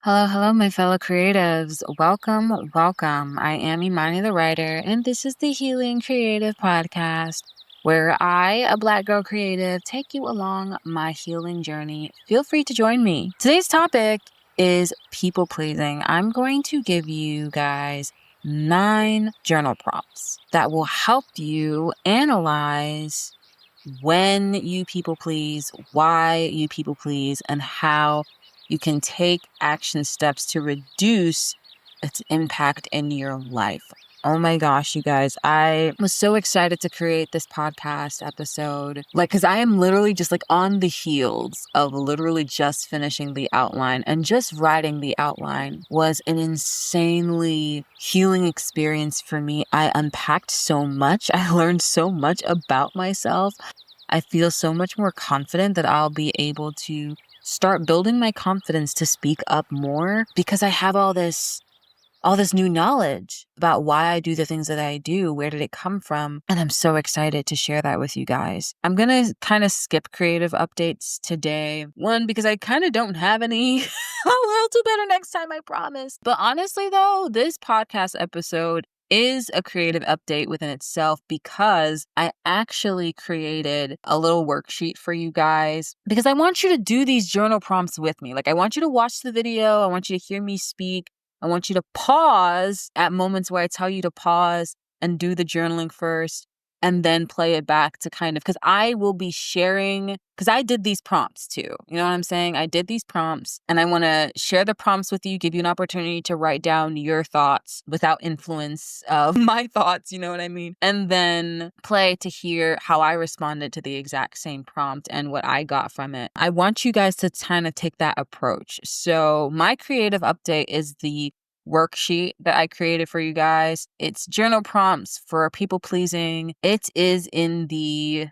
Hello, my fellow creatives. Welcome. I am Imani the writer, and this is the Healing Creative Podcast, where I, a Black girl creative, take you along my healing journey. Feel free to join me. Today's topic is people pleasing. I'm going to give you guys 9 journal prompts that will help you analyze when you people please, why you people please, and how you can take action steps to reduce its impact in your life. Oh my gosh, you guys, I was so excited to create this podcast episode. Because I am literally just on the heels of literally just finishing the outline, and just writing the outline was an insanely healing experience for me. I unpacked so much. I learned so much about myself. I feel so much more confident that I'll be able to start building my confidence to speak up more, because I have all this new knowledge about why I do the things that I do. Where did it come from? And I'm so excited to share that with you guys. I'm going to kind of skip creative updates today. One, because I kind of don't have any. I'll do better next time, I promise. But honestly though, this podcast episode is a creative update within itself, because I actually created a little worksheet for you guys, because I want you to do these journal prompts with me. I want you to watch the video. I want you to hear me speak. I want you to pause at moments where I tell you to pause and do the journaling first, and then play it back to because I will be sharing, because I did these prompts too. You know what I'm saying? I did these prompts, and I want to share the prompts with you, give you an opportunity to write down your thoughts without influence of my thoughts, you know what I mean? And then play to hear how I responded to the exact same prompt and what I got from it. I want you guys to kind of take that approach. So my creative update is the worksheet that I created for you guys. It's journal prompts for people pleasing. It is in the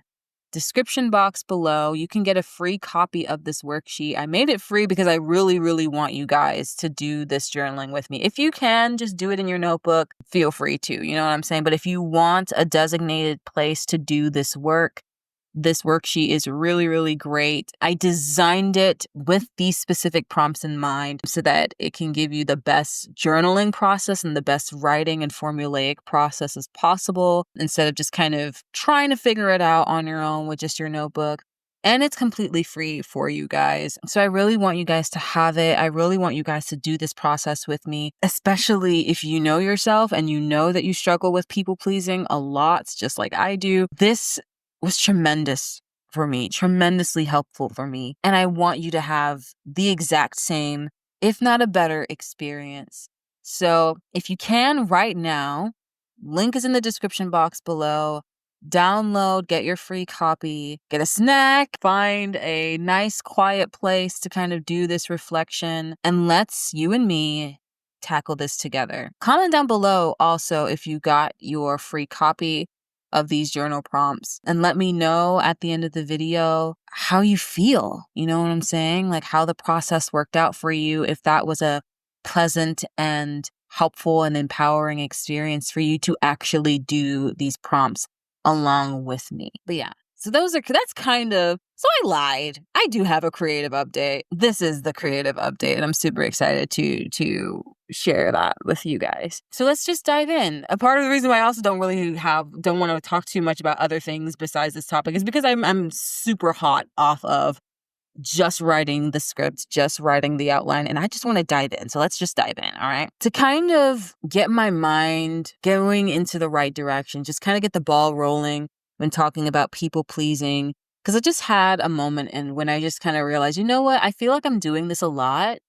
description box below. You can get a free copy of this worksheet. I made it free because I really, really want you guys to do this journaling with me. If you can, just do it in your notebook. Feel free to, you know what I'm saying? But if you want a designated place to do this work, this worksheet is really, really great. I designed it with these specific prompts in mind so that it can give you the best journaling process and the best writing and formulaic process as possible, instead of just kind of trying to figure it out on your own with just your notebook. And it's completely free for you guys. So I really want you guys to have it. I really want you guys to do this process with me, especially if you know yourself and you know that you struggle with people pleasing a lot, just like I do. This was tremendous for me, tremendously helpful for me. And I want you to have the exact same, if not a better experience. So if you can right now, link is in the description box below. Download, get your free copy, get a snack, find a nice quiet place to kind of do this reflection, and let's you and me tackle this together. Comment down below also if you got your free copy of these journal prompts, and let me know at the end of the video how you feel. You know what I'm saying? How the process worked out for you, if that was a pleasant and helpful and empowering experience for you to actually do these prompts along with me. But yeah, so that's kind of, so I lied. I do have a creative update. This is the creative update, and I'm super excited to share that with you guys. So let's just dive in. A part of the reason why I also don't want to talk too much about other things besides this topic is because I'm super hot off of just writing the script, just writing the outline, and I just want to dive in. So let's just dive in, all right? To kind of get my mind going into the right direction, just kind of get the ball rolling when talking about people pleasing, because I just had a moment and when I just kind of realized, you know what? I feel like I'm doing this a lot,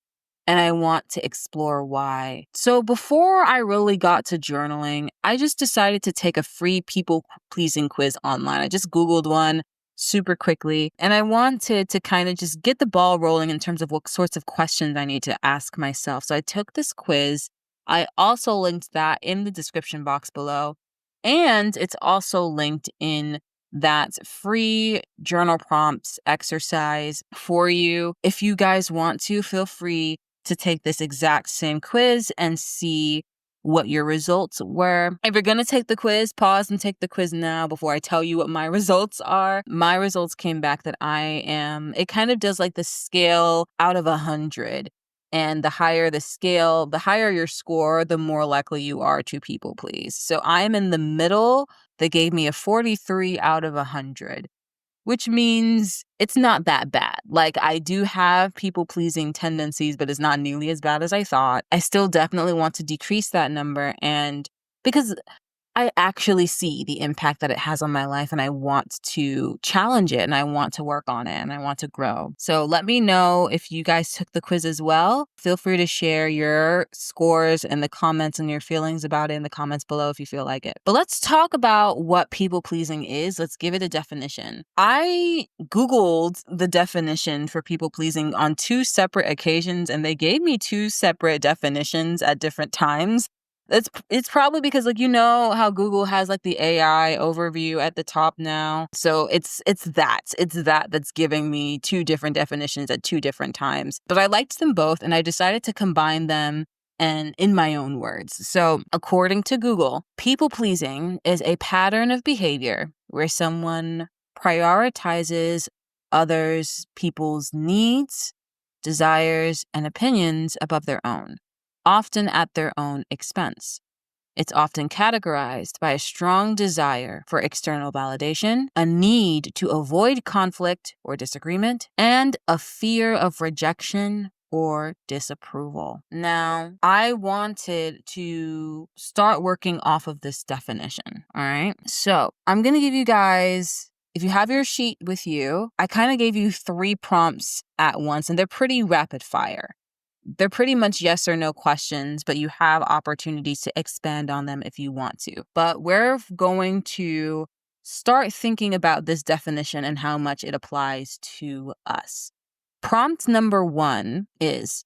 and I want to explore why. So before I really got to journaling, I just decided to take a free people pleasing quiz online. I just Googled one super quickly, and I wanted to kind of just get the ball rolling in terms of what sorts of questions I need to ask myself. So I took this quiz. I also linked that in the description box below, and it's also linked in that free journal prompts exercise for you. If you guys want to, feel free to take this exact same quiz and see what your results were. If you're going to take the quiz, pause and take the quiz now before I tell you what my results are. My results came back that it kind of does the scale out of 100. And the higher the scale, the higher your score, the more likely you are to people please. So I'm in the middle. They gave me a 43 out of 100, which means it's not that bad. Like, I do have people-pleasing tendencies, but it's not nearly as bad as I thought. I still definitely want to decrease that number, and because I actually see the impact that it has on my life, and I want to challenge it, and I want to work on it, and I want to grow. So let me know if you guys took the quiz as well. Feel free to share your scores and the comments and your feelings about it in the comments below if you feel like it. But let's talk about what people-pleasing is. Let's give it a definition. I Googled the definition for people-pleasing on 2 separate occasions, and they gave me 2 separate definitions at different times. It's probably because, like, you know how Google has like the AI overview at the top now. So it's that that's giving me 2 different definitions at 2 different times. But I liked them both, and I decided to combine them and in my own words. So according to Google, people pleasing is a pattern of behavior where someone prioritizes others' people's needs, desires, and opinions above their own, often at their own expense. It's often categorized by a strong desire for external validation, a need to avoid conflict or disagreement, and a fear of rejection or disapproval. Now, I wanted to start working off of this definition, all right? So I'm going to give you guys, if you have your sheet with you, I kind of gave you 3 prompts at once, and they're pretty rapid fire. They're pretty much yes or no questions, but you have opportunities to expand on them if you want to. But we're going to start thinking about this definition and how much it applies to us. Prompt number 1 is,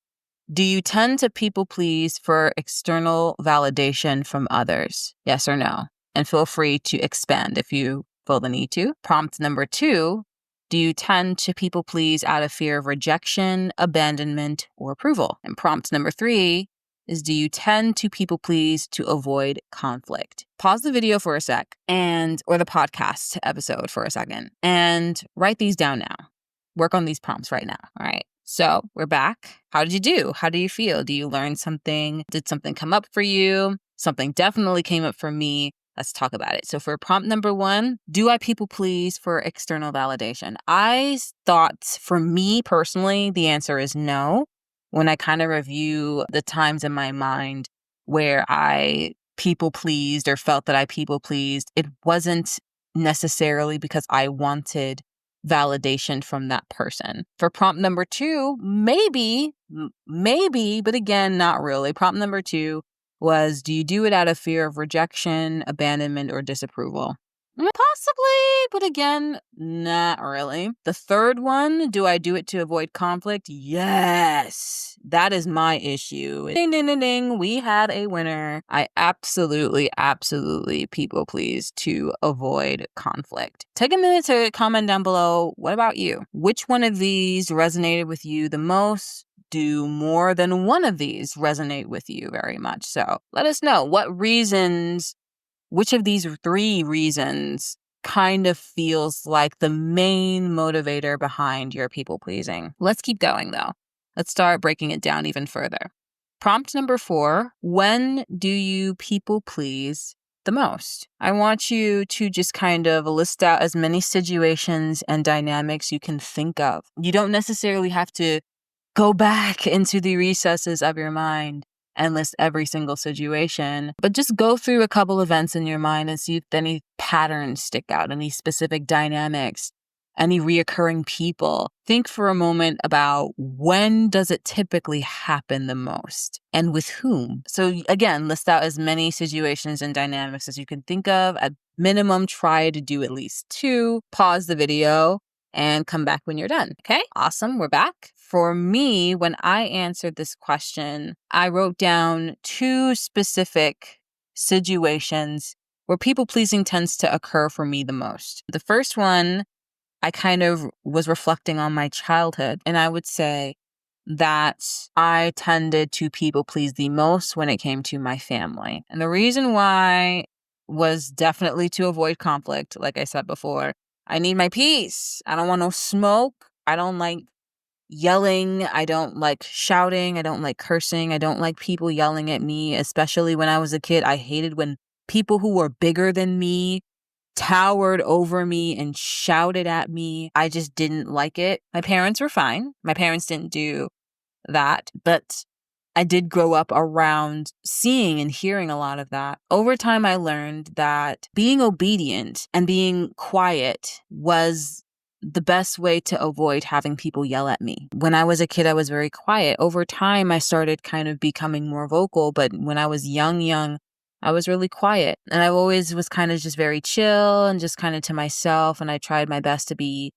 do you tend to people please for external validation from others? Yes or no? And feel free to expand if you feel the need to. Prompt number 2, do you tend to people please out of fear of rejection, abandonment, or approval? And prompt number 3 is, do you tend to people please to avoid conflict? Pause the video for a sec or the podcast episode for a second and write these down now. Work on these prompts right now. All right. So we're back. How did you do? How do you feel? Do you learn something? Did something come up for you? Something definitely came up for me. Let's talk about it. So for prompt number 1, do I people please for external validation? I thought, for me personally, the answer is no. When I kind of review the times in my mind where I people pleased or felt that I people pleased, it wasn't necessarily because I wanted validation from that person. For prompt number 2, maybe, but again, not really. Prompt number 2 was, do you do it out of fear of rejection, abandonment, or disapproval? Possibly, but again, not really. The third one, do I do it to avoid conflict? Yes, that is my issue. Ding, ding, ding, ding. We had a winner. I absolutely people please to avoid conflict. Take a minute to comment down below. What about you? Which one of these resonated with you the most? Do more than one of these resonate with you very much? So let us know which of these 3 reasons kind of feels like the main motivator behind your people pleasing. Let's keep going though. Let's start breaking it down even further. Prompt number 4, when do you people please the most? I want you to just kind of list out as many situations and dynamics you can think of. You don't necessarily have to go back into the recesses of your mind and list every single situation, but just go through a couple events in your mind and see if any patterns stick out, any specific dynamics, any reoccurring people. Think for a moment about, when does it typically happen the most and with whom? So again, list out as many situations and dynamics as you can think of. At minimum, try to do at least 2. Pause the video and come back when you're done. Okay, awesome. We're back. For me, when I answered this question, I wrote down 2 specific situations where people pleasing tends to occur for me the most. The first one, I kind of was reflecting on my childhood, and I would say that I tended to people please the most when it came to my family. And the reason why was definitely to avoid conflict. Like I said before, I need my peace. I don't want no smoke. I don't like yelling. I don't like shouting. I don't like cursing. I don't like people yelling at me, especially when I was a kid. I hated when people who were bigger than me towered over me and shouted at me. I just didn't like it. My parents were fine. My parents didn't do that, but I did grow up around seeing and hearing a lot of that. Over time, I learned that being obedient and being quiet was the best way to avoid having people yell at me. When I was a kid, I was very quiet. Over time, I started kind of becoming more vocal, but when I was young, I was really quiet. And I always was kind of just very chill and just kind of to myself. And I tried my best to be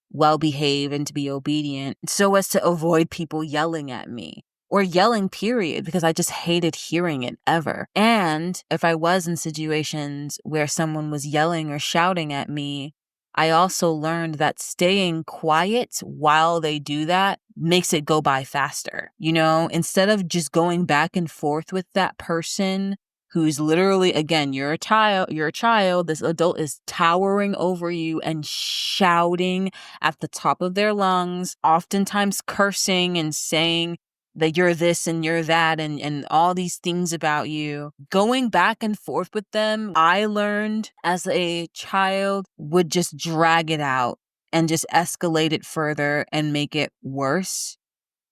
well behaved and to be obedient so as to avoid people yelling at me or yelling, period, because I just hated hearing it ever. And if I was in situations where someone was yelling or shouting at me, I also learned that staying quiet while they do that makes it go by faster. You know, instead of just going back and forth with that person who's literally, again, you're a child, this adult is towering over you and shouting at the top of their lungs, oftentimes cursing and saying that you're this and you're that and all these things about you. Going back and forth with them, I learned as a child, would just drag it out and just escalate it further and make it worse.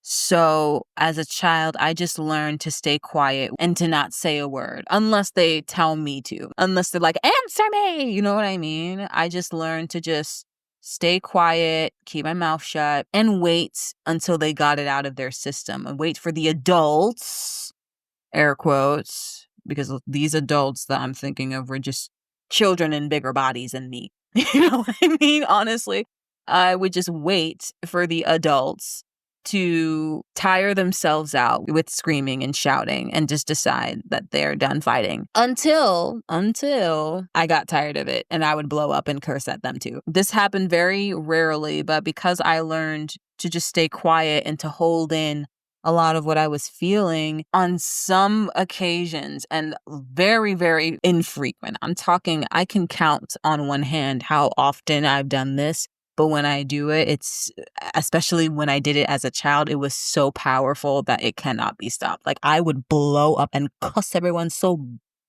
So as a child, I just learned to stay quiet and to not say a word unless they tell me to, unless they're like, answer me. You know what I mean? I just learned to just stay quiet, keep my mouth shut, and wait until they got it out of their system and wait for the adults, air quotes, because these adults that I'm thinking of were just children in bigger bodies than me. You know what I mean? Honestly, I would just wait for the adults to tire themselves out with screaming and shouting and just decide that they're done fighting until I got tired of it and I would blow up and curse at them too. This happened very rarely, but because I learned to just stay quiet and to hold in a lot of what I was feeling on some occasions and very, very infrequent. I'm talking, I can count on one hand how often I've done this. But when I do it, it's, especially when I did it as a child, it was so powerful that it cannot be stopped. Like I would blow up and cuss everyone so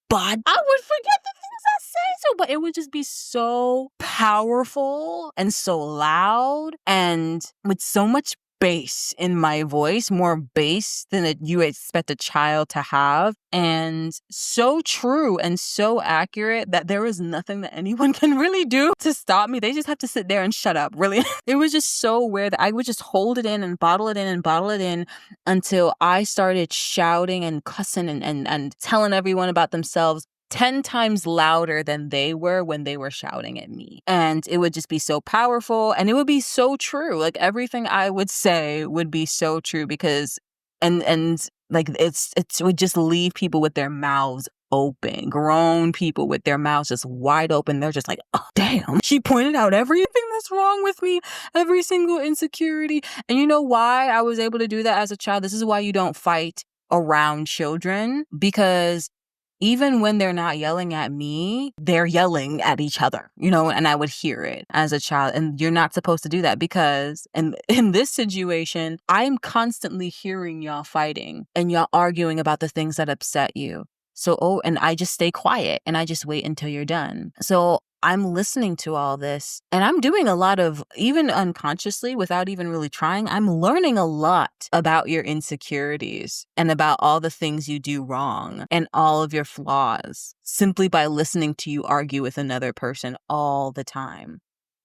bad. I would forget the things I say. But it would just be so powerful and so loud and with so much bass in my voice, more bass than you expect a child to have. And so true and so accurate that there is nothing that anyone can really do to stop me. They just have to sit there and shut up, really. It was just so weird that I would just hold it in and bottle it in and bottle it in until I started shouting and cussing and telling everyone about themselves 10 times louder than they were when they were shouting at me. And it would just be so powerful and it would be so true. Like everything I would say would be so true because and like it would just leave people with their mouths open, grown people with their mouths just wide open. They're just like, oh, damn. She pointed out everything that's wrong with me, every single insecurity. And you know why I was able to do that as a child? This is why you don't fight around children, because even when they're not yelling at me, they're yelling at each other, you know, and I would hear it as a child. And you're not supposed to do that because in this situation, I'm constantly hearing y'all fighting and y'all arguing about the things that upset you. So, and I just stay quiet and I just wait until you're done. So I'm listening to all this and I'm doing a lot of, even unconsciously without even really trying, I'm learning a lot about your insecurities and about all the things you do wrong and all of your flaws simply by listening to you argue with another person all the time.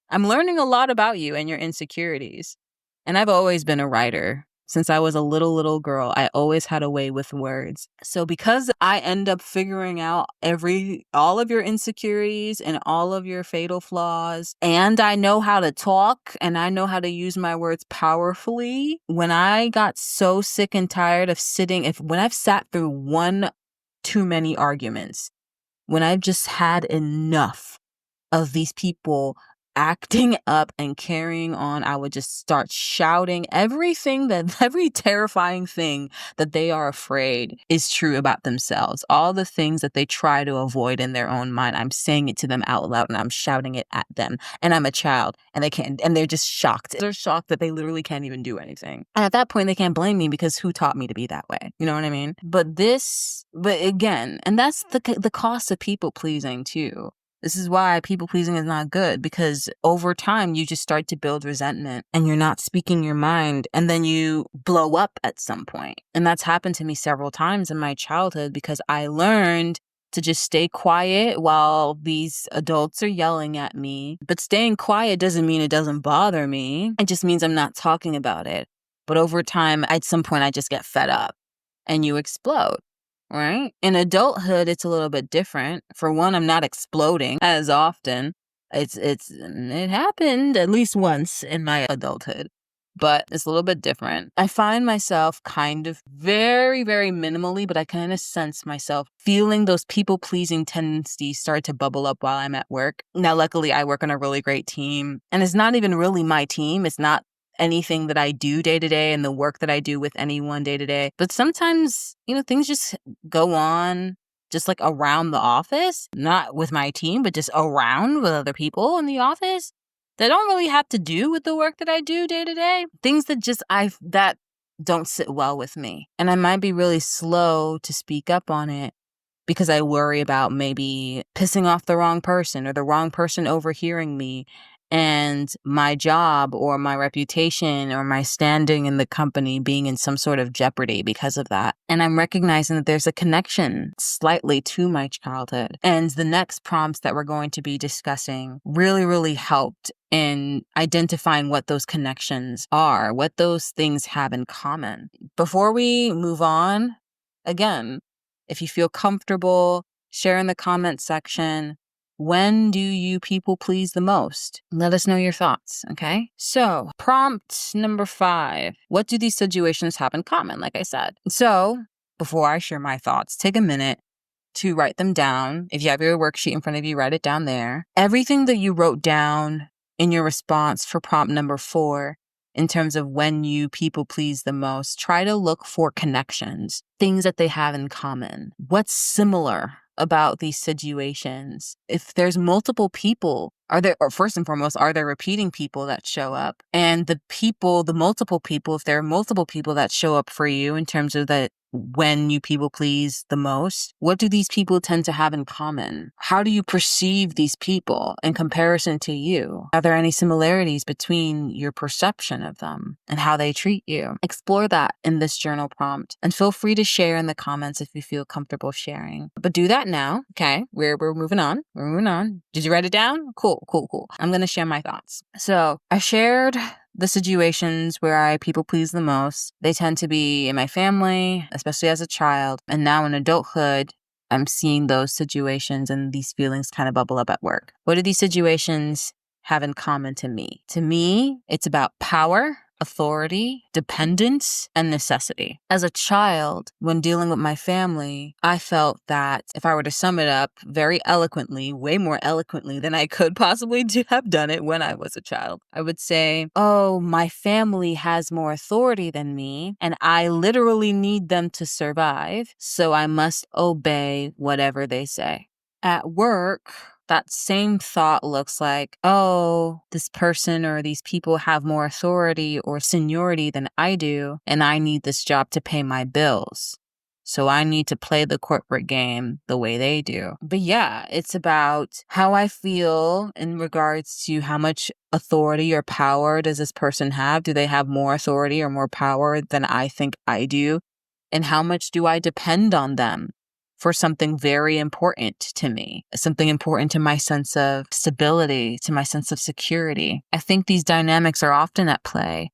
I'm learning a lot about you and your insecurities. And I've always been a writer. Since I was a little girl, I always had a way with words. So because I end up figuring out all of your insecurities and all of your fatal flaws, and I know how to talk and I know how to use my words powerfully, when I got so sick and tired of when I've sat through one too many arguments, when I've just had enough of these people acting up and carrying on, I would just start shouting every terrifying thing that they are afraid is true about themselves. All the things that they try to avoid in their own mind, I'm saying it to them out loud and I'm shouting it at them. And I'm a child and they're just shocked. They're shocked that they literally can't even do anything. And at that point, they can't blame me because who taught me to be that way? You know what I mean? But again, and that's the cost of people pleasing too. This is why people pleasing is not good, because over time you just start to build resentment and you're not speaking your mind and then you blow up at some point. And that's happened to me several times in my childhood because I learned to just stay quiet while these adults are yelling at me. But staying quiet doesn't mean it doesn't bother me. It just means I'm not talking about it. But over time, at some point, I just get fed up and you explode. Right? In adulthood, it's a little bit different. For one, I'm not exploding as often. It happened at least once in my adulthood, but it's a little bit different. I find myself kind of very, very minimally, but I kind of sense myself feeling those people-pleasing tendencies start to bubble up while I'm at work. Now, luckily, I work on a really great team, and it's not even really my team. It's not anything that I do day to day and the work that I do with anyone day to day. But sometimes, things just go on just like around the office, not with my team, but just around with other people in the office that don't really have to do with the work that I do day to day. Things that don't sit well with me. And I might be really slow to speak up on it because I worry about maybe pissing off the wrong person or the wrong person overhearing me and my job or my reputation or my standing in the company being in some sort of jeopardy because of that. And I'm recognizing that there's a connection slightly to my childhood. And the next prompts that we're going to be discussing really, really helped in identifying what those connections are, what those things have in common. Before we move on, again, if you feel comfortable, share in the comment section. When do you people please the most? Let us know your thoughts, okay? So, prompt number 5. What do these situations have in common, like I said? So, before I share my thoughts, take a minute to write them down. If you have your worksheet in front of you, write it down there. Everything that you wrote down in your response for prompt number 4, in terms of when you people please the most, try to look for connections, things that they have in common. What's similar about these situations? If there's multiple people, first and foremost, are there repeating people that show up? And if there are multiple people that show up for you in terms of that, when you people please the most, what do these people tend to have in common? How do you perceive these people in comparison to you? Are there any similarities between your perception of them and how they treat you? Explore that in this journal prompt and feel free to share in the comments if you feel comfortable sharing. But do that now, okay? We're moving on. We're moving on. Did you write it down? Cool. I'm going to share my thoughts. So I shared the situations where I people please the most. They tend to be in my family, especially as a child. And now in adulthood, I'm seeing those situations and these feelings kind of bubble up at work. What do these situations have in common to me? To me, it's about power, authority, dependence, and necessity. As a child, when dealing with my family, I felt that if I were to sum it up very eloquently, way more eloquently than I could possibly have done it when I was a child, I would say, oh, my family has more authority than me, and I literally need them to survive, so I must obey whatever they say. At work, that same thought looks like, oh, this person or these people have more authority or seniority than I do, and I need this job to pay my bills. So I need to play the corporate game the way they do. But yeah, it's about how I feel in regards to how much authority or power does this person have? Do they have more authority or more power than I think I do? And how much do I depend on them for something very important to me, something important to my sense of stability, to my sense of security? I think these dynamics are often at play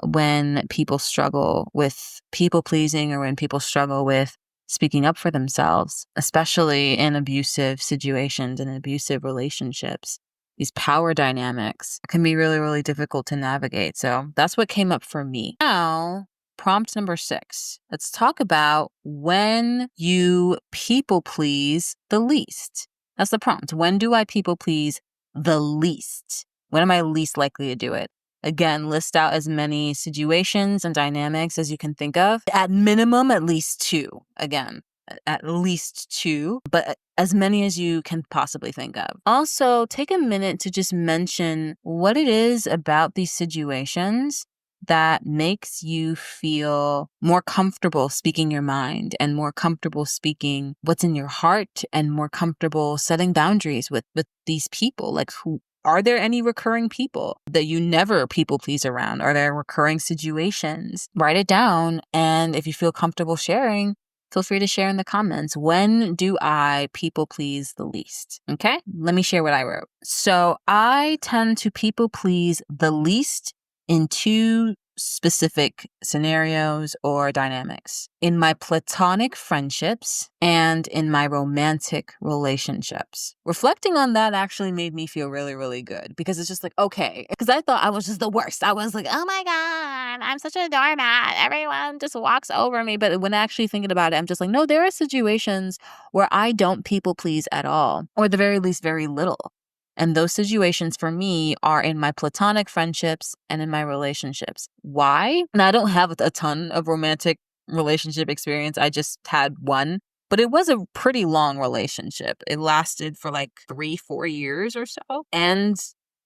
when people struggle with people pleasing or when people struggle with speaking up for themselves, especially in abusive situations and abusive relationships. These power dynamics can be really, really difficult to navigate. So that's what came up for me. Now, prompt number 6. Let's talk about when you people please the least. That's the prompt. When do I people please the least? When am I least likely to do it? Again, list out as many situations and dynamics as you can think of. At minimum, at least two. Again, at least two, but as many as you can possibly think of. Also, take a minute to just mention what it is about these situations that makes you feel more comfortable speaking your mind and more comfortable speaking what's in your heart and more comfortable setting boundaries with these people. Like, who are there any recurring people that you never people please around? Are there recurring situations? Write it down. And if you feel comfortable sharing, feel free to share in the comments. When do I people please the least? Okay, let me share what I wrote. So I tend to people please the least in two specific scenarios or dynamics: in my platonic friendships and in my romantic relationships. Reflecting on that actually made me feel really, really good, because it's just like, okay, because I thought I was just the worst. I was like, oh my God, I'm such a doormat. Everyone just walks over me. But when actually thinking about it, I'm just like, no, there are situations where I don't people please at all, or at the very least, very little. And those situations for me are in my platonic friendships and in my relationships. Why? And I don't have a ton of romantic relationship experience. I just had one, but it was a pretty long relationship. It lasted for like 3-4 years or so. And,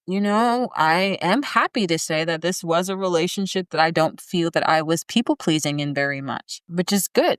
I am happy to say that this was a relationship that I don't feel that I was people pleasing in very much, which is good.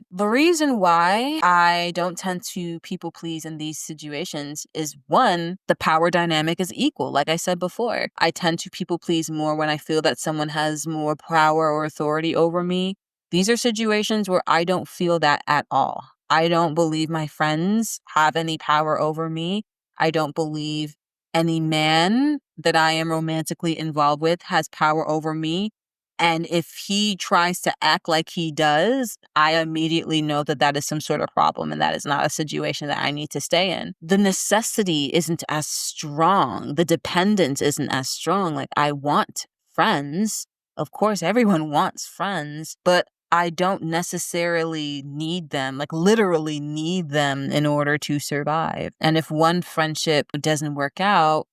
The reason why I don't tend to people please in these situations is, one, the power dynamic is equal. Like I said before, I tend to people please more when I feel that someone has more power or authority over me. These are situations where I don't feel that at all. I don't believe my friends have any power over me. I don't believe any man that I am romantically involved with has power over me. And if he tries to act like he does, I immediately know that that is some sort of problem, and that is not a situation that I need to stay in. The necessity isn't as strong. The dependence isn't as strong. Like, I want friends. Of course, everyone wants friends, but I don't necessarily need them, like literally need them in order to survive. And if one friendship doesn't work out,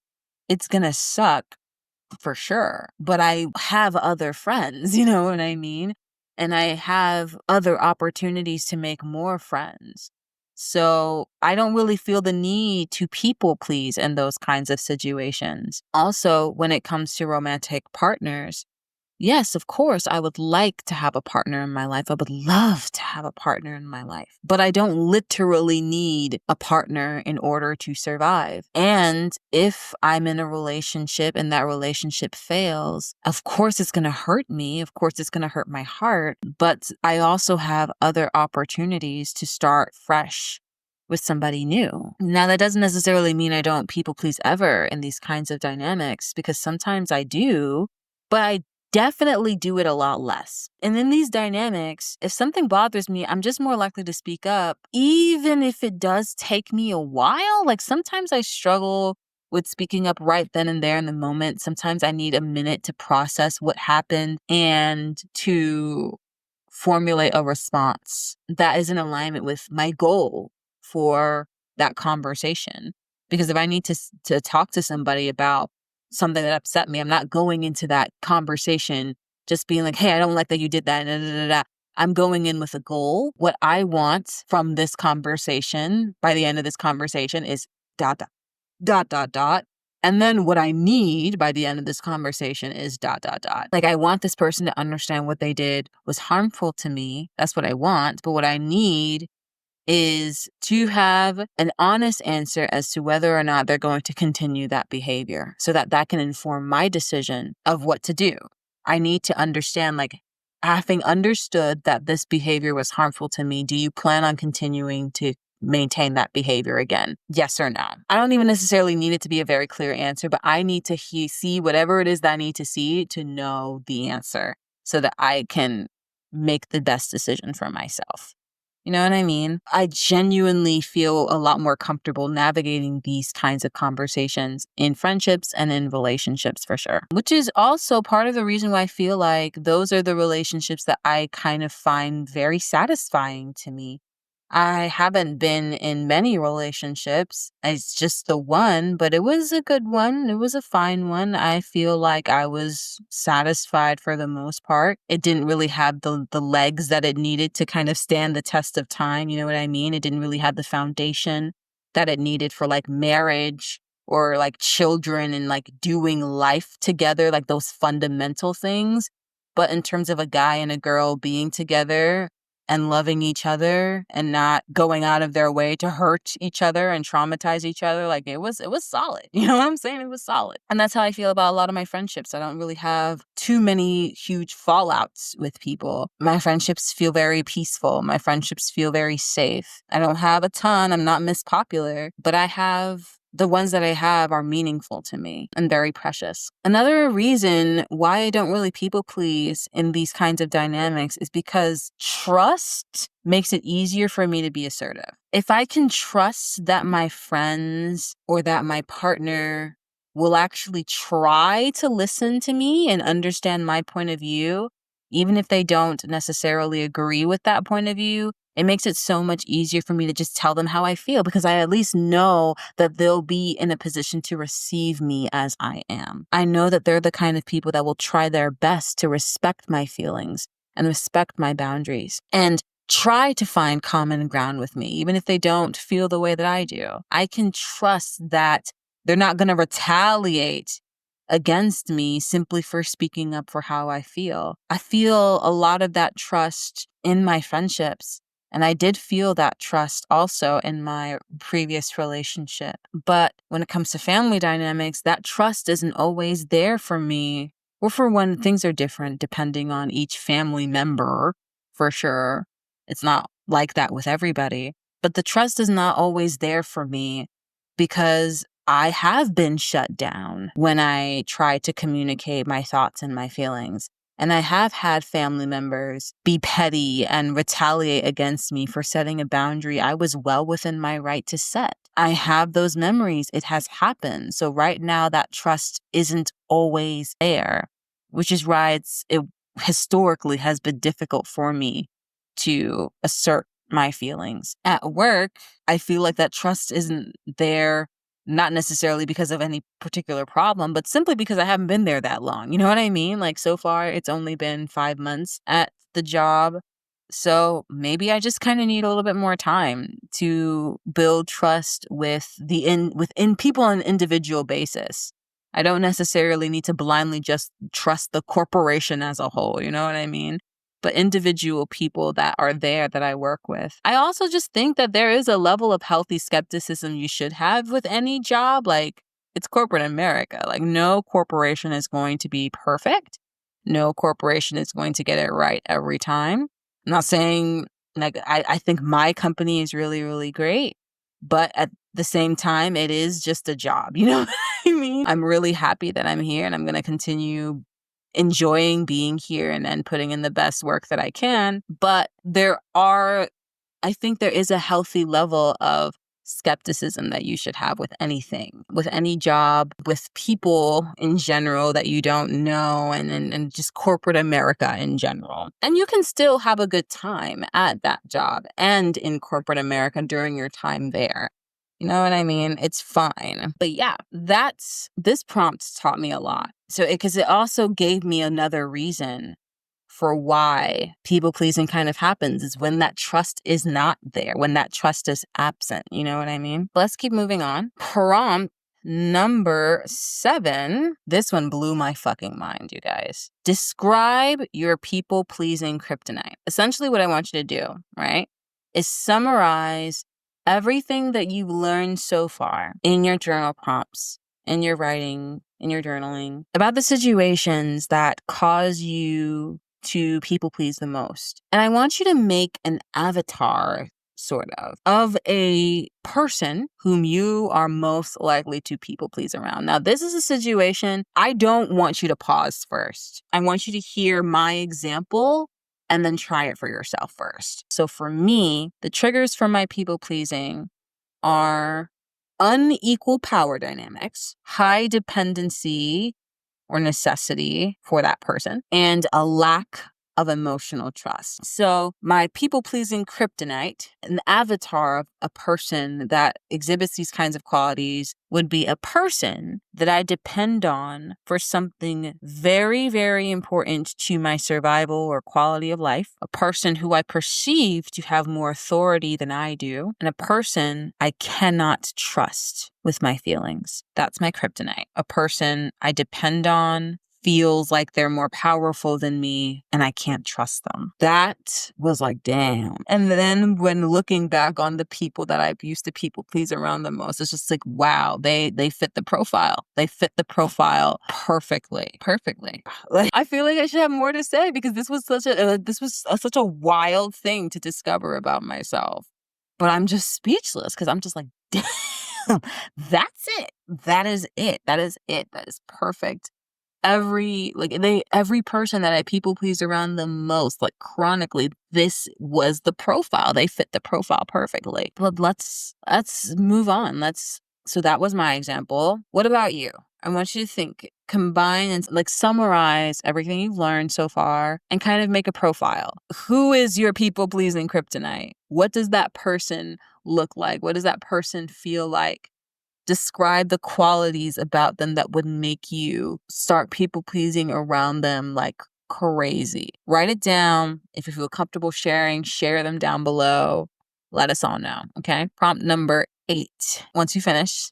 it's going to suck for sure. But I have other friends, you know what I mean? And I have other opportunities to make more friends. So I don't really feel the need to people please in those kinds of situations. Also, when it comes to romantic partners, yes, of course, I would like to have a partner in my life. I would love to have a partner in my life, but I don't literally need a partner in order to survive. And if I'm in a relationship and that relationship fails, of course, it's going to hurt me. Of course, it's going to hurt my heart, but I also have other opportunities to start fresh with somebody new. Now, that doesn't necessarily mean I don't people please ever in these kinds of dynamics, because sometimes I do, but I definitely do it a lot less. And in these dynamics, if something bothers me, I'm just more likely to speak up, even if it does take me a while. Like, sometimes I struggle with speaking up right then and there in the moment. Sometimes I need a minute to process what happened and to formulate a response that is in alignment with my goal for that conversation. Because if I need to talk to somebody about something that upset me, I'm not going into that conversation just being like, hey, I don't like that you did that. Da, da, da, da. I'm going in with a goal. What I want from this conversation by the end of this conversation is dot, dot, dot, dot, dot. And then what I need by the end of this conversation is dot, dot, dot. Like, I want this person to understand what they did was harmful to me. That's what I want. But what I need is to have an honest answer as to whether or not they're going to continue that behavior, so that that can inform my decision of what to do. I need to understand, like, having understood that this behavior was harmful to me, do you plan on continuing to maintain that behavior again? Yes or no? I don't even necessarily need it to be a very clear answer, but I need to see whatever it is that I need to see to know the answer, so that I can make the best decision for myself. You know what I mean? I genuinely feel a lot more comfortable navigating these kinds of conversations in friendships and in relationships, for sure. Which is also part of the reason why I feel like those are the relationships that I kind of find very satisfying to me. I haven't been in many relationships. It's just the one, but it was a good one. It was a fine one. I feel like I was satisfied for the most part. It didn't really have the legs that it needed to kind of stand the test of time. You know what I mean? It didn't really have the foundation that it needed for like marriage or like children and like doing life together, like those fundamental things. But in terms of a guy and a girl being together and loving each other and not going out of their way to hurt each other and traumatize each other, like it was solid. You know what I'm saying? It was solid. And that's how I feel about a lot of my friendships. I don't really have too many huge fallouts with people. My friendships feel very peaceful. My friendships feel very safe. I don't have a ton. I'm not Miss Popular, but the ones that I have are meaningful to me and very precious. Another reason why I don't really people please in these kinds of dynamics is because trust makes it easier for me to be assertive. If I can trust that my friends or that my partner will actually try to listen to me and understand my point of view, even if they don't necessarily agree with that point of view, it makes it so much easier for me to just tell them how I feel because I at least know that they'll be in a position to receive me as I am. I know that they're the kind of people that will try their best to respect my feelings and respect my boundaries and try to find common ground with me, even if they don't feel the way that I do. I can trust that they're not going to retaliate against me simply for speaking up for how I feel. I feel a lot of that trust in my friendships. And I did feel that trust also in my previous relationship. But when it comes to family dynamics, that trust isn't always there for me. Or for when things are different depending on each family member, for sure. It's not like that with everybody. But the trust is not always there for me because I have been shut down when I try to communicate my thoughts and my feelings. And I have had family members be petty and retaliate against me for setting a boundary I was well within my right to set. I have those memories. It has happened. So right now that trust isn't always there, which is why it historically has been difficult for me to assert my feelings. At work, I feel like that trust isn't there, not necessarily because of any particular problem, but simply because I haven't been there that long. You know what I mean? Like so far, it's only been 5 months at the job. So maybe I just kind of need a little bit more time to build trust within people on an individual basis. I don't necessarily need to blindly just trust the corporation as a whole. You know what I mean? But individual people that are there that I work with. I also just think that there is a level of healthy skepticism you should have with any job. Like, it's corporate America. Like, no corporation is going to be perfect. No corporation is going to get it right every time. I'm not saying, like, I think my company is really, really great. But at the same time, it is just a job. You know what I mean? I'm really happy that I'm here and I'm going to continue enjoying being here and putting in the best work that I can. But I think there is a healthy level of skepticism that you should have with anything, with any job, with people in general that you don't know, and just corporate America in general. And you can still have a good time at that job and in corporate America during your time there. You know what I mean? It's fine. But yeah, this prompt taught me a lot. So, because it also gave me another reason for why people pleasing kind of happens is when that trust is not there, when that trust is absent. You know what I mean? Let's keep moving on. Prompt number 7. This one blew my fucking mind, you guys. Describe your people pleasing kryptonite. Essentially, what I want you to do, right, is summarize everything that you've learned so far in your journal prompts, in your writing, in your journaling, about the situations that cause you to people please the most. And I want you to make an avatar, sort of a person whom you are most likely to people please around. Now, this is a situation I don't want you to pause first. I want you to hear my example and then try it for yourself first. So for me, the triggers for my people pleasing are unequal power dynamics, high dependency or necessity for that person, and a lack of emotional trust. So my people-pleasing kryptonite, an avatar of a person that exhibits these kinds of qualities, would be a person that I depend on for something very, very important to my survival or quality of life, a person who I perceive to have more authority than I do, and a person I cannot trust with my feelings. That's my kryptonite. A person I depend on, feels like they're more powerful than me, and I can't trust them. That was like, damn. And then when looking back on the people that I used to people please around the most, it's just like, wow, they fit the profile. They fit the profile perfectly. Like, I feel like I should have more to say because this was such a wild thing to discover about myself. But I'm just speechless because I'm just like, damn, that's it. That is it. That is it. That is perfect. Every person that I people pleased around the most, like chronically, this was the profile. They fit the profile perfectly. But let's move on. So that was my example. What about you? I want you to think, combine and like summarize everything you've learned so far and kind of make a profile. Who is your people pleasing kryptonite? What does that person look like? What does that person feel like? Describe the qualities about them that would make you start people pleasing around them like crazy. Write it down. If you feel comfortable sharing, share them down below. Let us all know. Okay. Prompt number 8. Once you finish,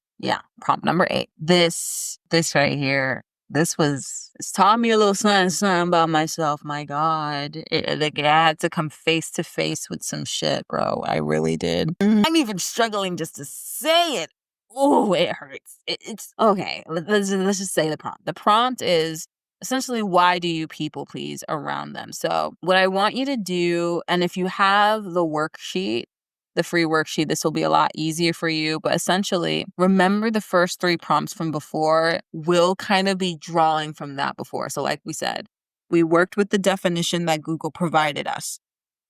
prompt number 8. This right here. It's taught me a little something about myself. My God. I had to come face to face with some shit, bro. I really did. I'm even struggling just to say it. Oh, it hurts. It's okay. Let's just say the prompt. The prompt is essentially, why do you people please around them? So what I want you to do, and if you have the worksheet, the free worksheet, this will be a lot easier for you. But essentially, remember the first 3 prompts from before. We'll kind of be drawing from that before. So like we said, we worked with the definition that Google provided us.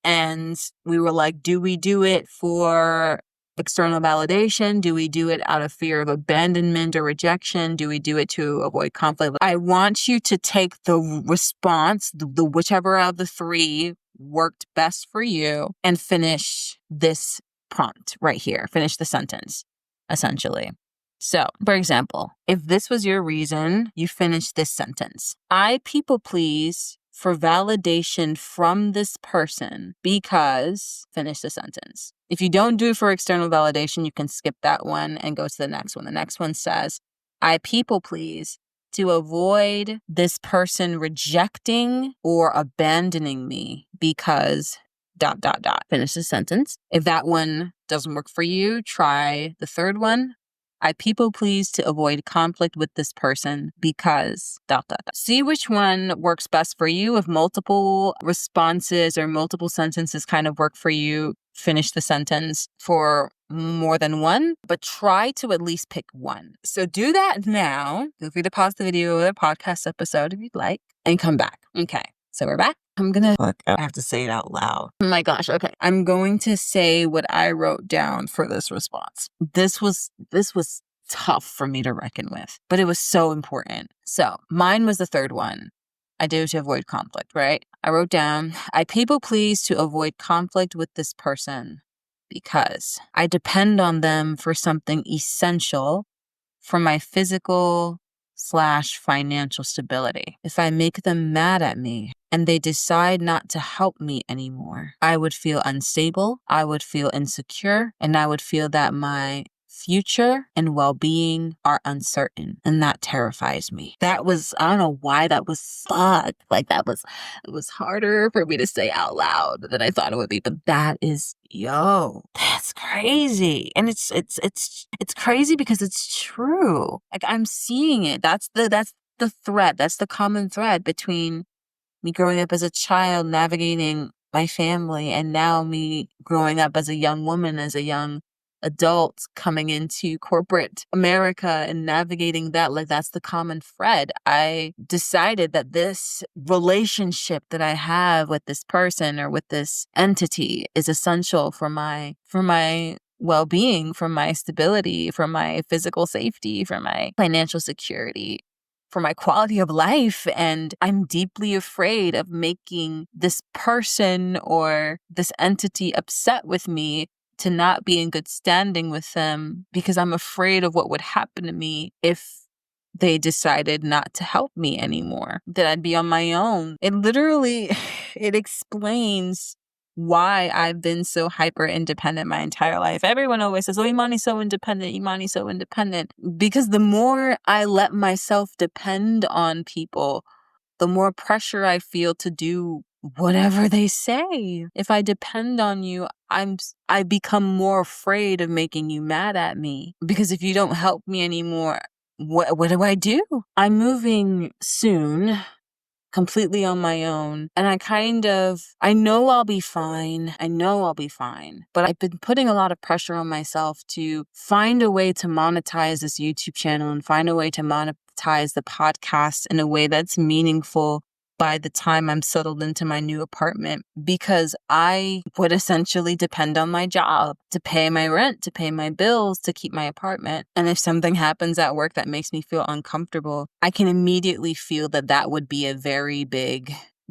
And we were like, do we do it for external validation? Do we do it out of fear of abandonment or rejection? Do we do it to avoid conflict? I want you to take the response, the whichever of the 3 worked best for you, and finish this prompt right here. Finish the sentence, essentially. So, for example, if this was your reason, you finish this sentence. I people please for validation from this person because, finish the sentence. If you don't do it for external validation, you can skip that one and go to the next one. The next one says, I people please to avoid this person rejecting or abandoning me because ... Finish the sentence. If that one doesn't work for you, try the third one. I people please to avoid conflict with this person because ... See which one works best for you. If multiple responses or multiple sentences kind of work for you, finish the sentence for more than one, but try to at least pick one. So do that now. Feel free to pause the video or the podcast episode if you'd like and come back. Okay, so we're back. I have to say it out loud. Oh my gosh. Okay. I'm going to say what I wrote down for this response. This was tough for me to reckon with, but it was so important. So mine was the third one. I do to avoid conflict, right? I wrote down, I people please to avoid conflict with this person because I depend on them for something essential for my physical/financial stability. If I make them mad at me and they decide not to help me anymore, I would feel unstable, I would feel insecure, and I would feel that my future and well-being are uncertain, and that terrifies me. That was, I don't know why that was fuck. Like it was harder for me to say out loud than I thought it would be, but that is, that's crazy. And it's crazy because it's true. Like I'm seeing it. That's the thread. That's the common thread between me growing up as a child, navigating my family, and now me growing up as a young woman, as a young adult coming into corporate America and navigating that. Like that's the common thread. I decided that this relationship that I have with this person or with this entity is essential for my well-being, for my stability, for my physical safety, for my financial security. for my quality of life. And I'm deeply afraid of making this person or this entity upset with me, to not be in good standing with them, because I'm afraid of what would happen to me if they decided not to help me anymore, that I'd be on my own. It literally, it explains why I've been so hyper independent my entire life. Everyone always says, oh, Imani's so independent, Imani's so independent. Because the more I let myself depend on people, the more pressure I feel to do whatever they say. If I depend on you, I become more afraid of making you mad at me. Because if you don't help me anymore, what do I do? I'm moving soon, completely on my own. And I know I'll be fine. I know I'll be fine. But I've been putting a lot of pressure on myself to find a way to monetize this YouTube channel and find a way to monetize the podcast in a way that's meaningful by the time I'm settled into my new apartment, because I would essentially depend on my job to pay my rent, to pay my bills, to keep my apartment. And if something happens at work that makes me feel uncomfortable, I can immediately feel that would be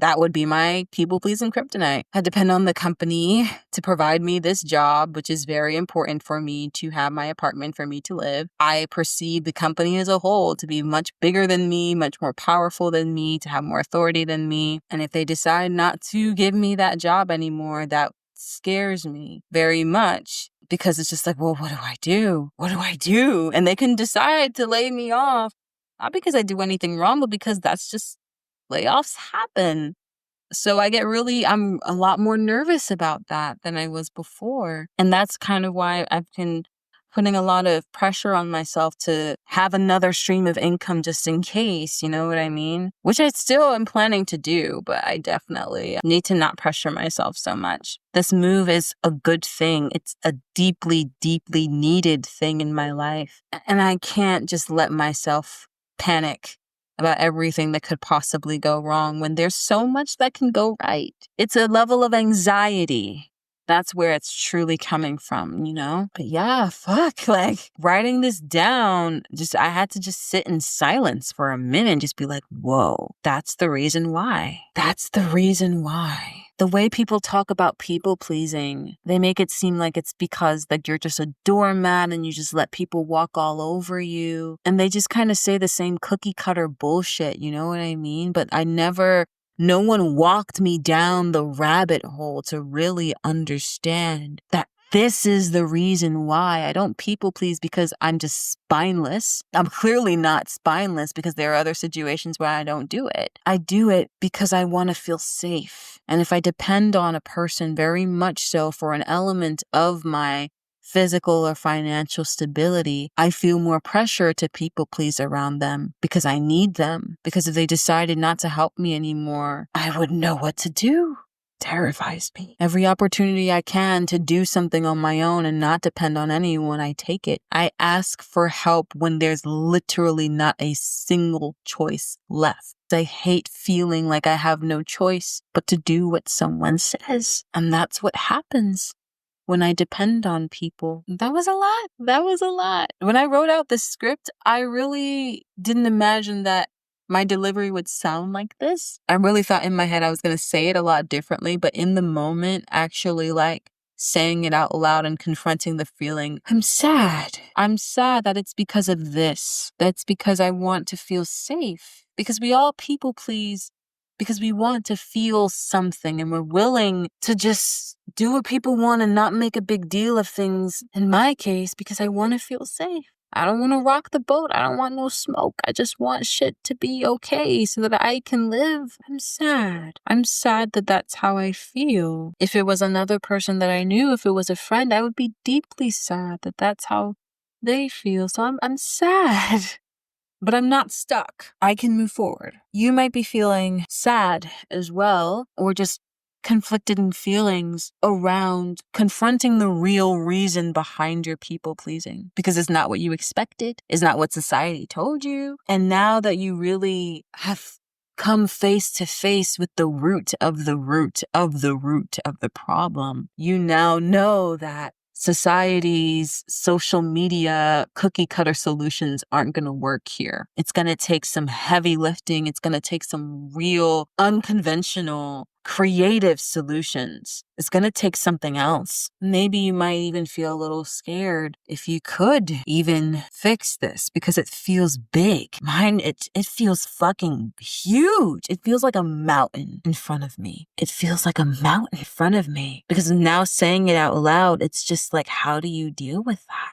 that would be my people-pleasing kryptonite. I depend on the company to provide me this job, which is very important for me to have my apartment for me to live. I perceive the company as a whole to be much bigger than me, much more powerful than me, to have more authority than me. And if they decide not to give me that job anymore, that scares me very much, because it's just like, well, what do I do? What do I do? And they can decide to lay me off, not because I do anything wrong, but because that's just layoffs happen. So I'm a lot more nervous about that than I was before. And that's kind of why I've been putting a lot of pressure on myself to have another stream of income just in case, you know what I mean? Which I still am planning to do, but I definitely need to not pressure myself so much. This move is a good thing. It's a deeply, deeply needed thing in my life. And I can't just let myself panic about everything that could possibly go wrong when there's so much that can go right. It's a level of anxiety. That's where it's truly coming from, you know? But yeah, fuck, like writing this down, I had to just sit in silence for a minute and just be like, whoa, that's the reason why. That's the reason why. The way people talk about people pleasing, they make it seem like it's because like you're just a doormat and you just let people walk all over you. And they just kind of say the same cookie cutter bullshit, you know what I mean? But no one walked me down the rabbit hole to really understand that this is the reason why. I don't people please because I'm just spineless. I'm clearly not spineless because there are other situations where I don't do it. I do it because I want to feel safe. And if I depend on a person very much so for an element of my physical or financial stability, I feel more pressure to people please around them because I need them. Because if they decided not to help me anymore, I wouldn't know what to do. Terrifies me. Every opportunity I can to do something on my own and not depend on anyone, I take it. I ask for help when there's literally not a single choice left. I hate feeling like I have no choice but to do what someone says. And that's what happens when I depend on people. That was a lot. That was a lot. When I wrote out this script, I really didn't imagine that my delivery would sound like this. I really thought in my head I was going to say it a lot differently, but in the moment, actually like saying it out loud and confronting the feeling, I'm sad. I'm sad that it's because of this. That's because I want to feel safe. Because we all people please because we want to feel something and we're willing to just do what people want and not make a big deal of things. In my case, because I want to feel safe. I don't want to rock the boat. I don't want no smoke. I just want shit to be okay so that I can live. I'm sad. I'm sad that that's how I feel. If it was another person that I knew, if it was a friend, I would be deeply sad that that's how they feel. So I'm sad. But I'm not stuck. I can move forward. You might be feeling sad as well, or just conflicted in feelings around confronting the real reason behind your people pleasing, because it's not what you expected. It's not what society told you. And now that you really have come face to face with the root of the root of the root of the problem, you now know that society's social media cookie cutter solutions aren't going to work here. It's going to take some heavy lifting. It's going to take some real unconventional creative solutions. It's going to take something else. Maybe you might even feel a little scared if you could even fix this because it feels big. Mine, it feels fucking huge. It feels like a mountain in front of me. It feels like a mountain in front of me because now saying it out loud, it's just like, how do you deal with that?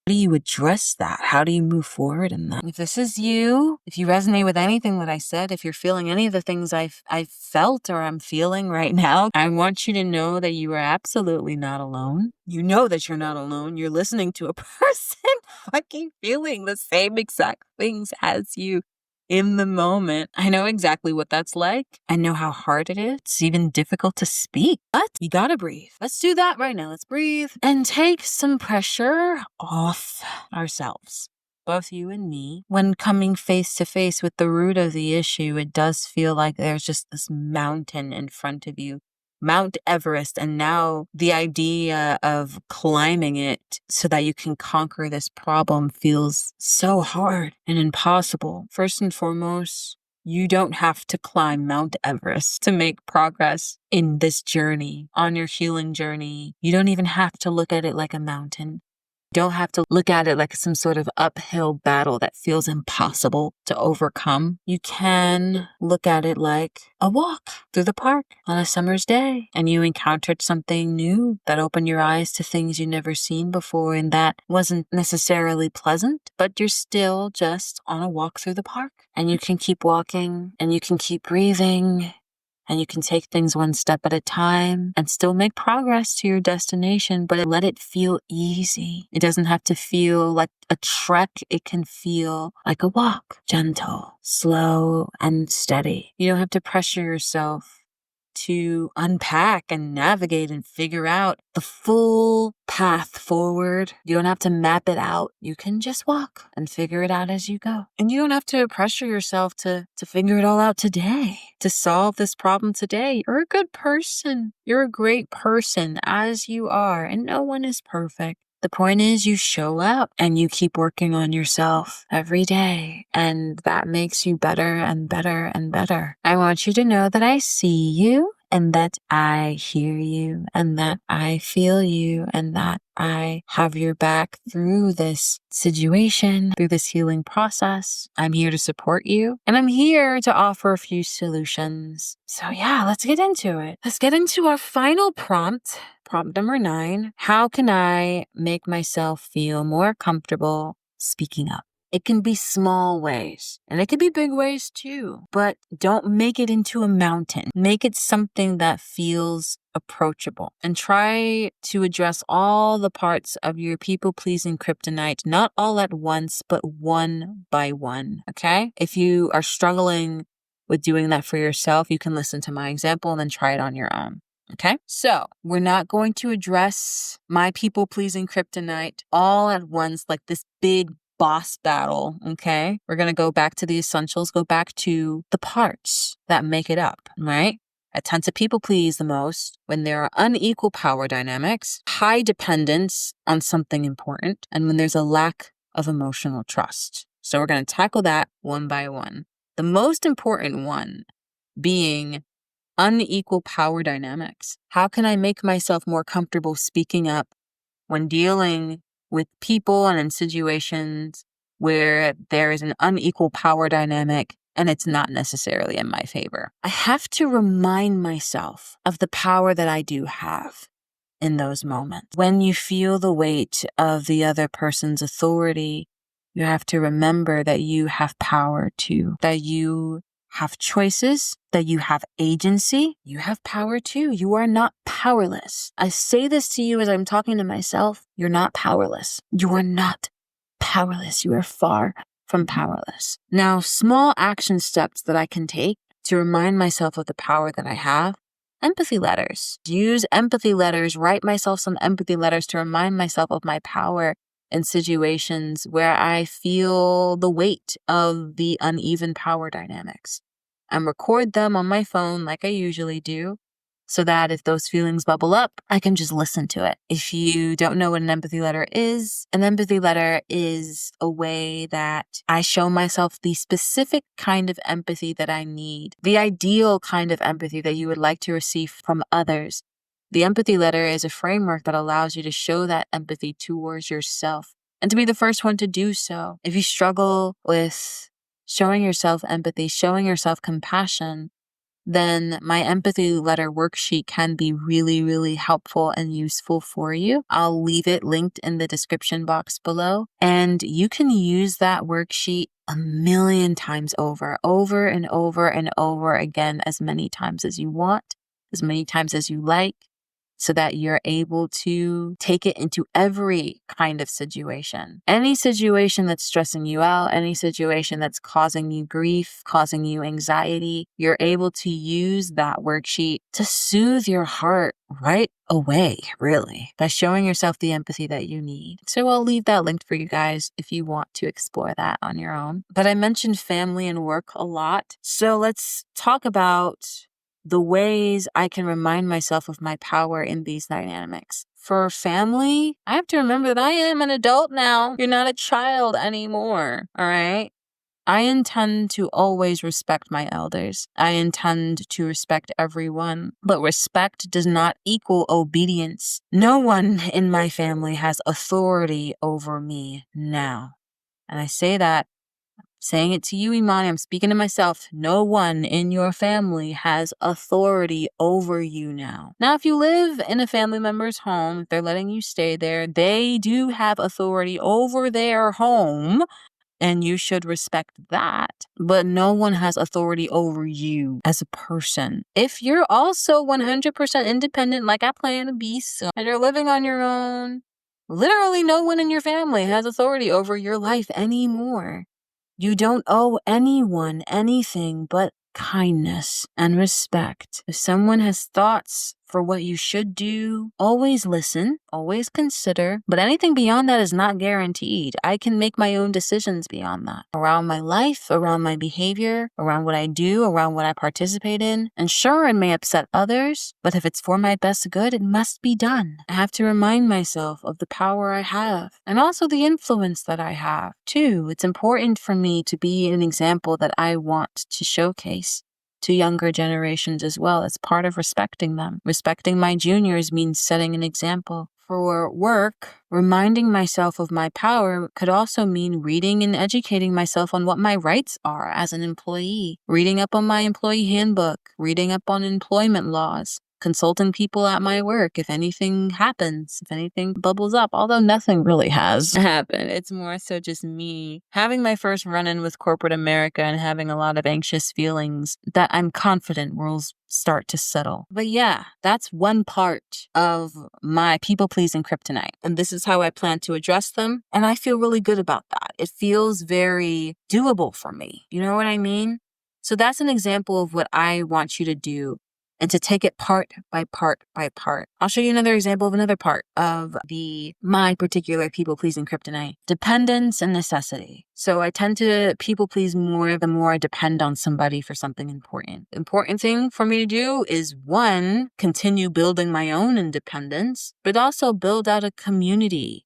How do you address that? How do you move forward in that? If this is you, if you resonate with anything that I said, if you're feeling any of the things I've felt or I'm feeling right now, I want you to know that you are absolutely not alone. You know that you're not alone. You're listening to a person fucking feeling the same exact things as you in the moment. I know exactly what that's like. I know how hard it is. It's even difficult to speak, but you gotta breathe. Let's do that right now. Let's breathe and take some pressure off ourselves. Both you and me. When coming face to face with the root of the issue, it does feel like there's just this mountain in front of you. Mount Everest, and now the idea of climbing it so that you can conquer this problem feels so hard and impossible. First and foremost, you don't have to climb Mount Everest to make progress in this journey, on your healing journey. You don't even have to look at it like a mountain. Don't have to look at it like some sort of uphill battle that feels impossible to overcome. You can look at it like a walk through the park on a summer's day, and you encountered something new that opened your eyes to things you've never seen before, and that wasn't necessarily pleasant, but you're still just on a walk through the park, and you can keep walking, and you can keep breathing, and you can take things one step at a time and still make progress to your destination, but let it feel easy. It doesn't have to feel like a trek. It can feel like a walk, gentle, slow, and steady. You don't have to pressure yourself to unpack and navigate and figure out the full path forward. You don't have to map it out. You can just walk and figure it out as you go. And you don't have to pressure yourself to figure it all out today, to solve this problem today. You're a good person. You're a great person as you are, and no one is perfect. The point is you show up and you keep working on yourself every day, and that makes you better and better and better. I want you to know that I see you and that I hear you and that I feel you and that I have your back through this situation, through this healing process. I'm here to support you, and I'm here to offer a few solutions. So yeah, let's get into it. Let's get into our final prompt. Prompt number 9, how can I make myself feel more comfortable speaking up? It can be small ways, and it can be big ways too, but don't make it into a mountain. Make it something that feels approachable, and try to address all the parts of your people-pleasing kryptonite, not all at once, but one by one, okay? If you are struggling with doing that for yourself, you can listen to my example and then try it on your own. Okay, so we're not going to address my people-pleasing kryptonite all at once like this big boss battle, okay? We're going to go back to the essentials, go back to the parts that make it up, right? I tend to people please the most when there are unequal power dynamics, high dependence on something important, and when there's a lack of emotional trust. So we're going to tackle that one by one. The most important one being unequal power dynamics. How can I make myself more comfortable speaking up when dealing with people and in situations where there is an unequal power dynamic and it's not necessarily in my favor? I have to remind myself of the power that I do have in those moments. When you feel the weight of the other person's authority, you have to remember that you have power too, that you have choices, that you have agency, you have power too. You are not powerless. I say this to you as I'm talking to myself. You're not powerless. You are not powerless. You are far from powerless. Now, small action steps that I can take to remind myself of the power that I have. Empathy letters. Use empathy letters. Write myself some empathy letters to remind myself of my power in situations where I feel the weight of the uneven power dynamics. And record them on my phone like I usually do. so that if those feelings bubble up, I can just listen to it. If you don't know what an empathy letter is a way that I show myself the specific kind of empathy that I need, the ideal kind of empathy that you would like to receive from others. The empathy letter is a framework that allows you to show that empathy towards yourself and to be the first one to do so. If you struggle with showing yourself empathy, showing yourself compassion, then my empathy letter worksheet can be really, really helpful and useful for you. I'll leave it linked in the description box below. And you can use that worksheet a million times over and over and over again, as many times as you want, as many times as you like, so that you're able to take it into every kind of situation. Any situation that's stressing you out, any situation that's causing you grief, causing you anxiety, you're able to use that worksheet to soothe your heart right away, really, by showing yourself the empathy that you need. So I'll leave that linked for you guys if you want to explore that on your own. But I mentioned family and work a lot. So let's talk about the ways I can remind myself of my power in these dynamics. For family, I have to remember that I am an adult now. You're not a child anymore, all right? I intend to always respect my elders. I intend to respect everyone, but respect does not equal obedience. No one in my family has authority over me now. And I say that saying it to you, Imani, I'm speaking to myself. No one in your family has authority over you now. Now, if you live in a family member's home, if they're letting you stay there, they do have authority over their home, and you should respect that. But no one has authority over you as a person. If you're also 100% independent, like I plan to be, and you're living on your own, literally no one in your family has authority over your life anymore. You don't owe anyone anything but kindness and respect. If someone has thoughts for what you should do, always listen, always consider, but anything beyond that is not guaranteed. I can make my own decisions beyond that, around my life, around my behavior, around what I do, around what I participate in. And sure, it may upset others, but if it's for my best good, it must be done. I have to remind myself of the power I have and also the influence that I have. Too, it's important for me to be an example that I want to showcase to younger generations as well. As part of respecting them. Respecting my juniors means setting an example. For work, reminding myself of my power could also mean reading and educating myself on what my rights are as an employee, reading up on my employee handbook, reading up on employment laws, consulting people at my work if anything happens, if anything bubbles up, although nothing really has happened. It's more so just me having my first run-in with corporate America and having a lot of anxious feelings that I'm confident will start to settle. But yeah, that's one part of my people-pleasing kryptonite. And this is how I plan to address them. And I feel really good about that. It feels very doable for me. You know what I mean? So that's an example of what I want you to do, and to take it part by part by part. I'll show you another example of another part of my particular people-pleasing kryptonite: dependence and necessity. So I tend to people-please more the more I depend on somebody for something important. The important thing for me to do is, one, continue building my own independence, but also build out a community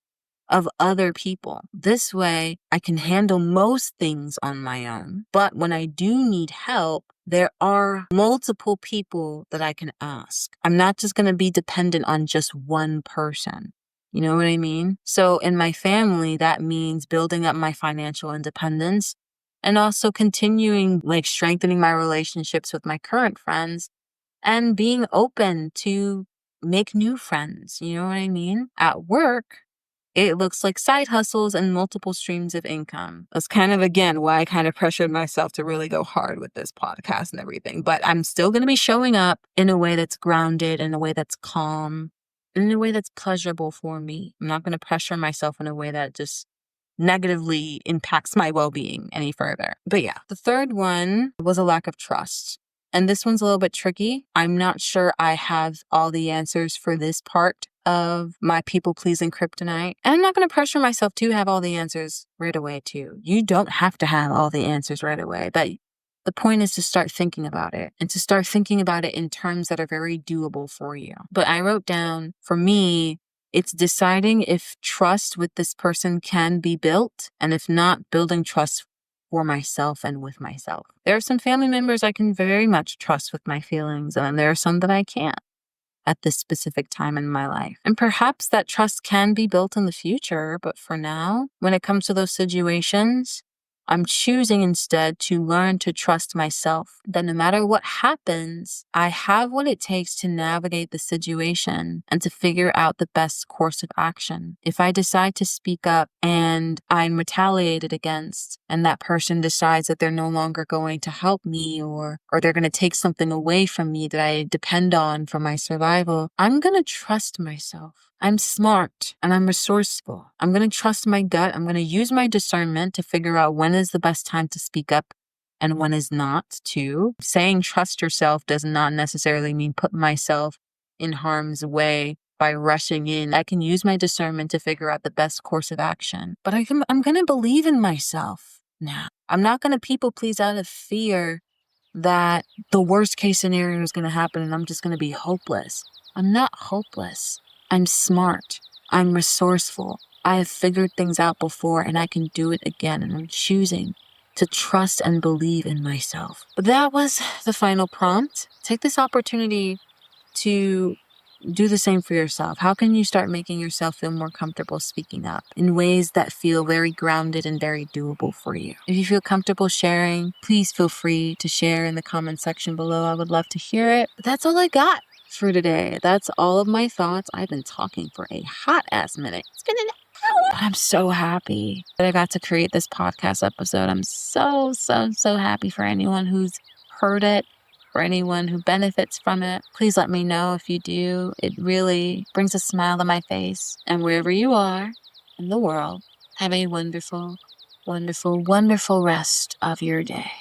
of other people. This way, I can handle most things on my own. But when I do need help, there are multiple people that I can ask. I'm not just going to be dependent on just one person. You know what I mean? So in my family, that means building up my financial independence and also continuing, strengthening my relationships with my current friends and being open to make new friends. You know what I mean? At work, it looks like side hustles and multiple streams of income. That's kind of, again, why I kind of pressured myself to really go hard with this podcast and everything. But I'm still going to be showing up in a way that's grounded, in a way that's calm, in a way that's pleasurable for me. I'm not going to pressure myself in a way that just negatively impacts my well-being any further. But yeah, the third one was a lack of trust. And this one's a little bit tricky. I'm not sure I have all the answers for this part of my people-pleasing kryptonite. And I'm not going to pressure myself to have all the answers right away, too. You don't have to have all the answers right away. But The point is to start thinking about it and to start thinking about it in terms that are very doable for you. But I wrote down, for me, it's deciding if trust with this person can be built, and if not, building trust for myself and with myself. There are some family members I can very much trust with my feelings, and there are some that I can't at this specific time in my life. And perhaps that trust can be built in the future, but for now, when it comes to those situations, I'm choosing instead to learn to trust myself, that no matter what happens, I have what it takes to navigate the situation and to figure out the best course of action. If I decide to speak up and I'm retaliated against, and that person decides that they're no longer going to help me, or they're going to take something away from me that I depend on for my survival, I'm going to trust myself. I'm smart and I'm resourceful. I'm going to trust my gut. I'm going to use my discernment to figure out when is the best time to speak up and when is not too. Saying trust yourself does not necessarily mean put myself in harm's way by rushing in. I can use my discernment to figure out the best course of action, but I'm going to believe in myself now. I'm not going to people please out of fear that the worst case scenario is going to happen and I'm just going to be hopeless. I'm not hopeless. I'm smart. I'm resourceful. I have figured things out before and I can do it again. And I'm choosing to trust and believe in myself. But that was the final prompt. Take this opportunity to do the same for yourself. How can you start making yourself feel more comfortable speaking up in ways that feel very grounded and very doable for you? If you feel comfortable sharing, please feel free to share in the comment section below. I would love to hear it. But that's all I got for today. That's all of my thoughts. I've been talking for a hot ass minute. It's been an hour. But I'm so happy that I got to create this podcast episode. I'm so happy for anyone who's heard it, for anyone who benefits from it. Please let me know if you do. It really brings a smile to my face. And wherever you are in the world, have a wonderful, wonderful, wonderful rest of your day.